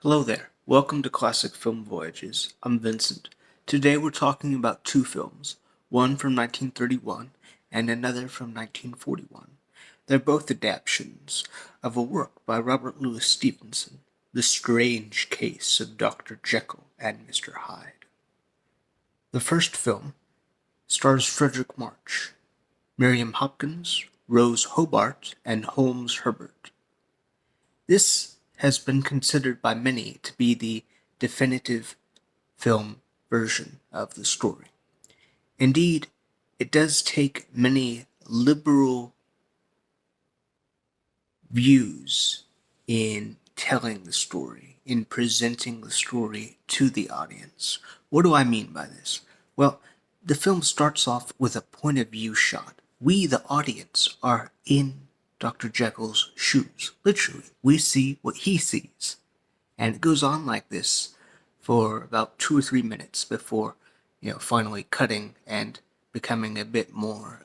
Hello there. Welcome to Classic Film Voyages. I'm Vincent. Today we're talking about two films, one from 1931 and another from 1941. They're both adaptations of a work by Robert Louis Stevenson, The Strange Case of Dr. Jekyll and Mr. Hyde. The first film stars Frederick March, Miriam Hopkins, Rose Hobart, and Holmes Herbert. This has been considered by many to be the definitive film version of the story. Indeed, it does take many liberal views in telling the story, in presenting the story to the audience. What do I mean by this? Well, the film starts off with a point of view shot. We, the audience, are in Dr. Jekyll's shoes. Literally, we see what he sees. And it goes on like this for about 2 or 3 minutes before, finally cutting and becoming a bit more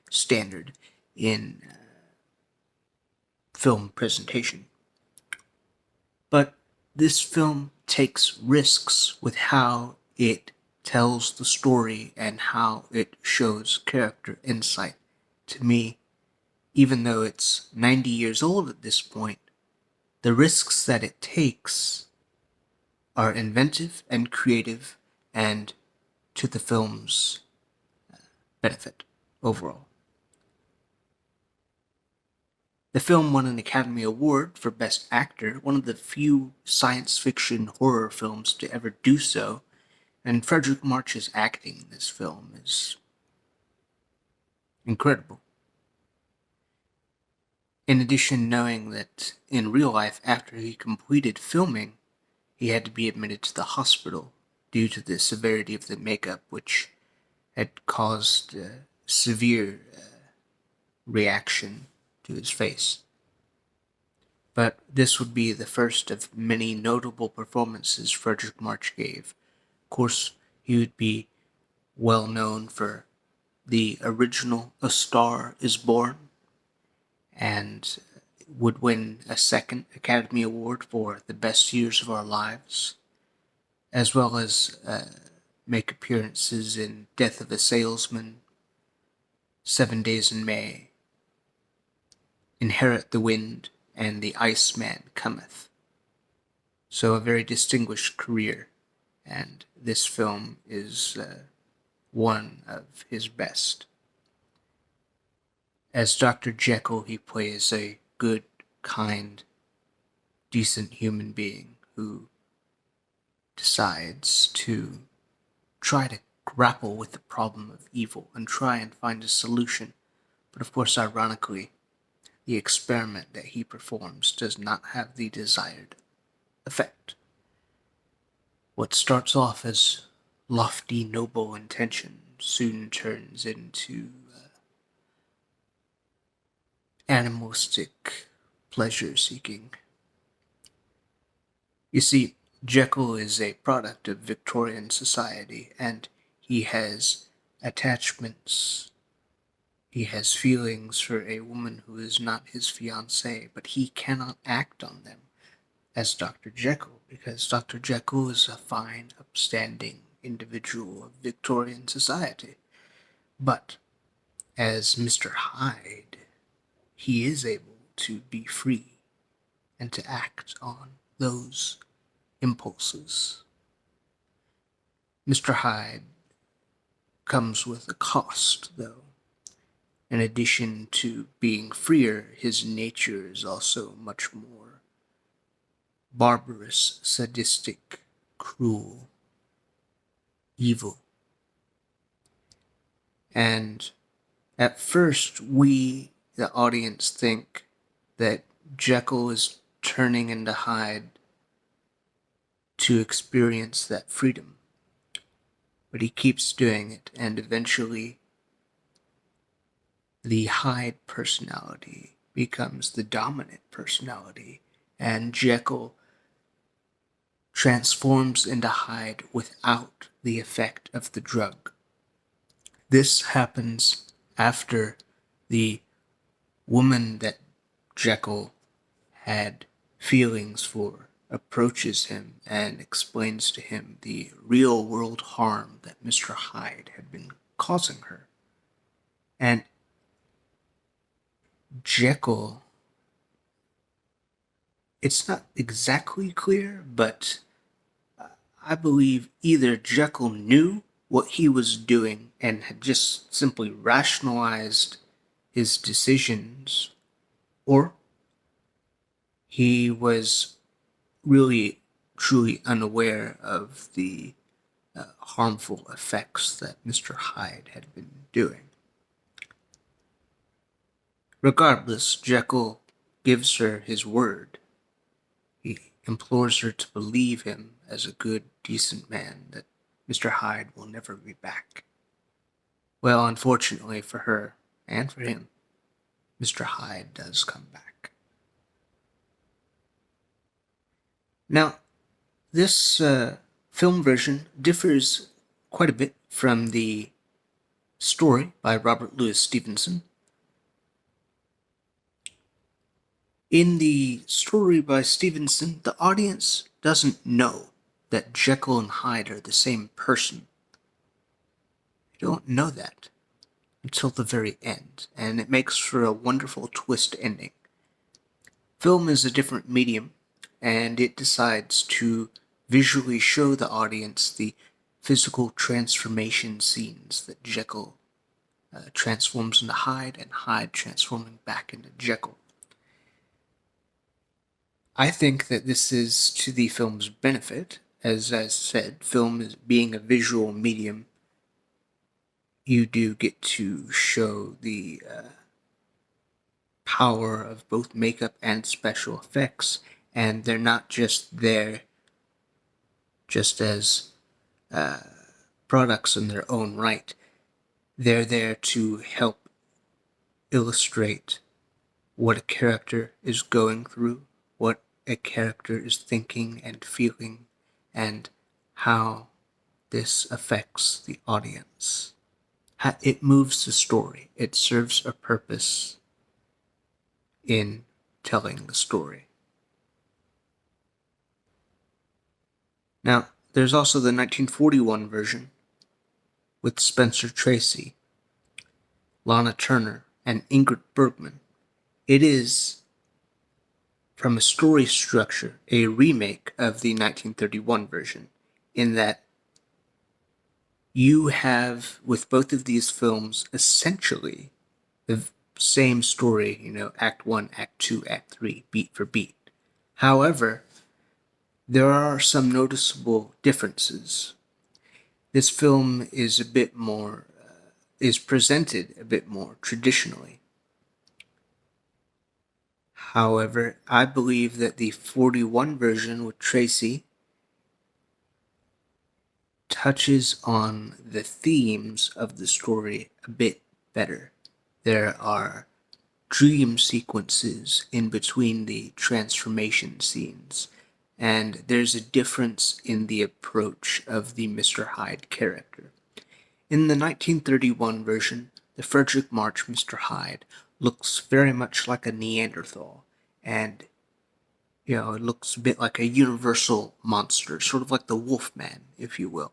standard in film presentation. But this film takes risks with how it tells the story and how it shows character insight. To me, even though it's 90 years old at this point, the risks that it takes are inventive and creative and to the film's benefit overall. The film won an Academy Award for Best Actor, one of the few science fiction horror films to ever do so, and Frederick March's acting in this film is incredible. In addition, knowing that in real life, after he completed filming, he had to be admitted to the hospital due to the severity of the makeup, which had caused a severe reaction to his face. But this would be the first of many notable performances Frederick March gave. Of course, he would be well known for the original A Star is Born, and would win a second Academy Award for The Best Years of Our Lives, as well as make appearances in Death of a Salesman, 7 Days in May, Inherit the Wind, and The Iceman Cometh. So a very distinguished career, and this film is one of his best. As Dr. Jekyll, he plays a good, kind, decent human being who decides to try to grapple with the problem of evil and try and find a solution. But of course, ironically, the experiment that he performs does not have the desired effect. What starts off as lofty, noble intention soon turns into animalistic pleasure-seeking. You see, Jekyll is a product of Victorian society, and he has attachments. He has feelings for a woman who is not his fiancée, but he cannot act on them as Dr. Jekyll, because Dr. Jekyll is a fine, upstanding individual of Victorian society. But as Mr. Hyde, he is able to be free and to act on those impulses. Mr. Hyde comes with a cost, though. In addition to being freer, his nature is also much more barbarous, sadistic, cruel, evil. And at first, we, the audience, think that Jekyll is turning into Hyde to experience that freedom. But he keeps doing it, and eventually the Hyde personality becomes the dominant personality, and Jekyll transforms into Hyde without the effect of the drug. This happens after the woman that Jekyll had feelings for approaches him and explains to him the real world harm that Mr. Hyde had been causing her. And Jekyll, it's not exactly clear, but I believe either Jekyll knew what he was doing and had just simply rationalized his decisions, or he was really truly unaware of the harmful effects that Mr. Hyde had been doing. Regardless, Jekyll gives her his word. He implores her to believe him as a good, decent man, that Mr. Hyde will never be back. Well, unfortunately for her and for him, Mr. Hyde does come back. Now, this film version differs quite a bit from the story by Robert Louis Stevenson. In the story by Stevenson, the audience doesn't know that Jekyll and Hyde are the same person. They don't know that until the very end, and it makes for a wonderful twist ending. Film is a different medium, and it decides to visually show the audience the physical transformation scenes that Jekyll transforms into Hyde, and Hyde transforming back into Jekyll. I think that this is to the film's benefit. As I said, film is being a visual medium. You do get to show the power of both makeup and special effects, and they're not just there just as products in their own right. They're there to help illustrate what a character is going through, what a character is thinking and feeling, and how this affects the audience. It moves the story. It serves a purpose in telling the story. Now, there's also the 1941 version with Spencer Tracy, Lana Turner, and Ingrid Bergman. It is, from a story structure, a remake of the 1931 version, in that you have, with both of these films, essentially the same story, Act 1, Act 2, Act 3, beat for beat. However, there are some noticeable differences. This film is a bit more, is presented a bit more traditionally. However, I believe that the 41 version with Tracy touches on the themes of the story a bit better. There are dream sequences in between the transformation scenes, and there's a difference in the approach of the Mr. Hyde character. In the 1931 version, the Frederick March Mr. Hyde looks very much like a Neanderthal, and it looks a bit like a universal monster, sort of like the Wolfman, if you will.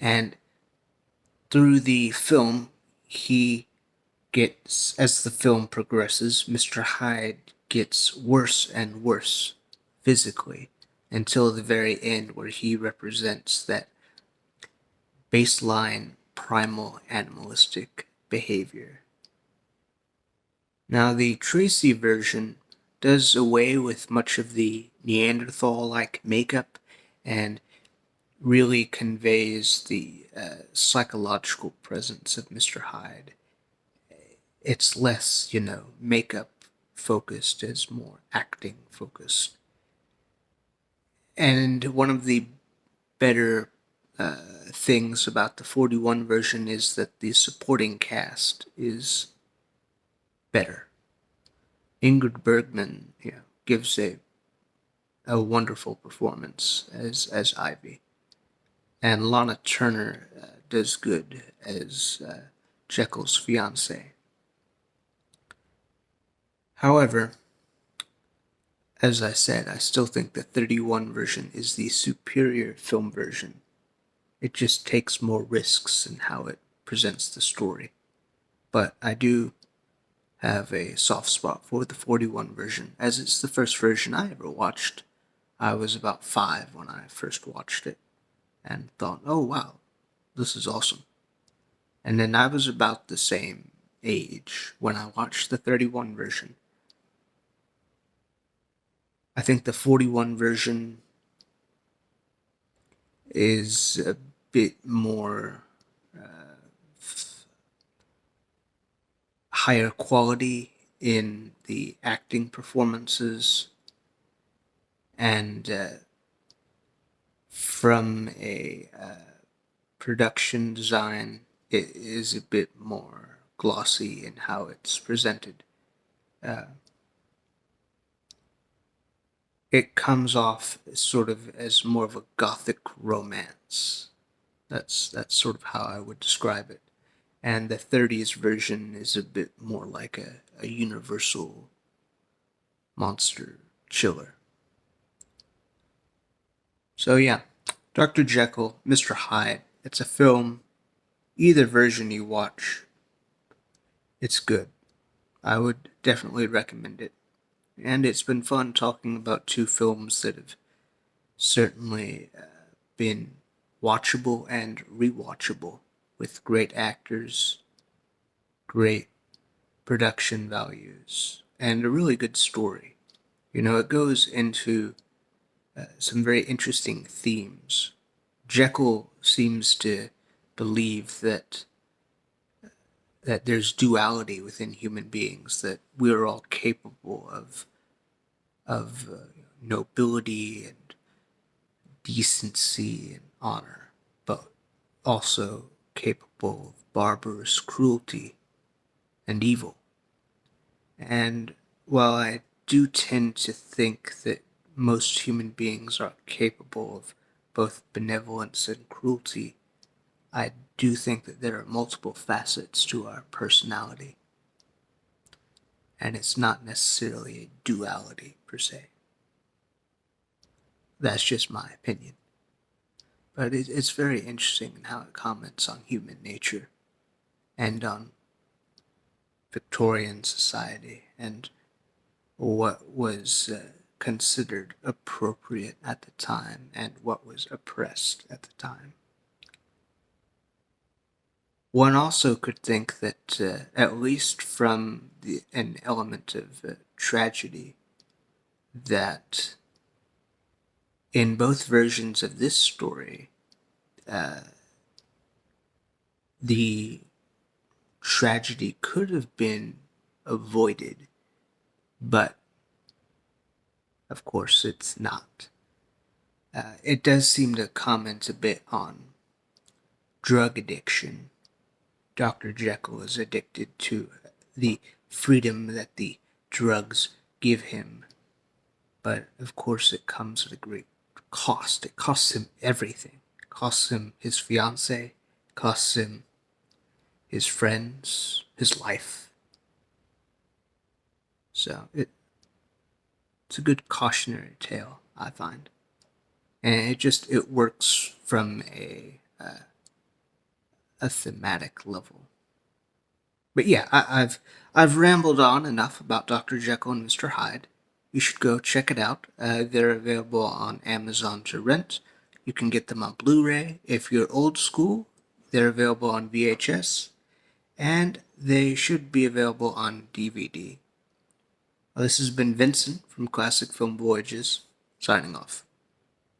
And through the film, as the film progresses, Mr. Hyde gets worse and worse physically until the very end, where he represents that baseline primal animalistic behavior. Now, the Tracy version does away with much of the Neanderthal-like makeup and really conveys the psychological presence of Mr. Hyde. It's less, makeup focused, as more acting focused. And one of the better things about the 41 version is that the supporting cast is better. Ingrid Bergman, gives a wonderful performance as Ivy, and Lana Turner does good as Jekyll's fiancée. However, as I said, I still think the 31 version is the superior film version. It just takes more risks in how it presents the story. But I do have a soft spot for the 41 version, as it's the first version I ever watched. I was about 5 when I first watched it and thought, oh wow, this is awesome. And then I was about the same age when I watched the 31 version. I think the 41 version is a bit more higher quality in the acting performances, and from a production design, it is a bit more glossy in how it's presented. It comes off sort of as more of a gothic romance. That's sort of how I would describe it. And the 30s version is a bit more like a universal monster chiller. So yeah, Dr. Jekyll, Mr. Hyde. It's a film. Either version you watch, it's good. I would definitely recommend it. And it's been fun talking about two films that have certainly been watchable and rewatchable, with great actors, great production values, and a really good story. You know, it goes into some very interesting themes. Jekyll seems to believe that there's duality within human beings, that we're all capable of nobility and decency and honor, but also capable of barbarous cruelty and evil. And while I do tend to think that most human beings are capable of both benevolence and cruelty, I do think that there are multiple facets to our personality, and it's not necessarily a duality per se. That's just my opinion. But it's very interesting in how it comments on human nature and on Victorian society and what was considered appropriate at the time and what was oppressed at the time. One also could think that, at least from an element of tragedy, that in both versions of this story, the tragedy could have been avoided, but of course it's not. It does seem to comment a bit on drug addiction. Dr. Jekyll is addicted to the freedom that the drugs give him, but of course it comes at a great cost. It costs him everything. It costs him his fiancée, it costs him his friends, his life. So it's a good cautionary tale, I find, and it works from a thematic level. But yeah, I've rambled on enough about Dr. Jekyll and Mr. Hyde. You should go check it out. They're available on Amazon to rent. You can get them on Blu-ray. If you're old school, they're available on VHS, and they should be available on DVD. This has been Vincent from Classic Film Voyages, signing off.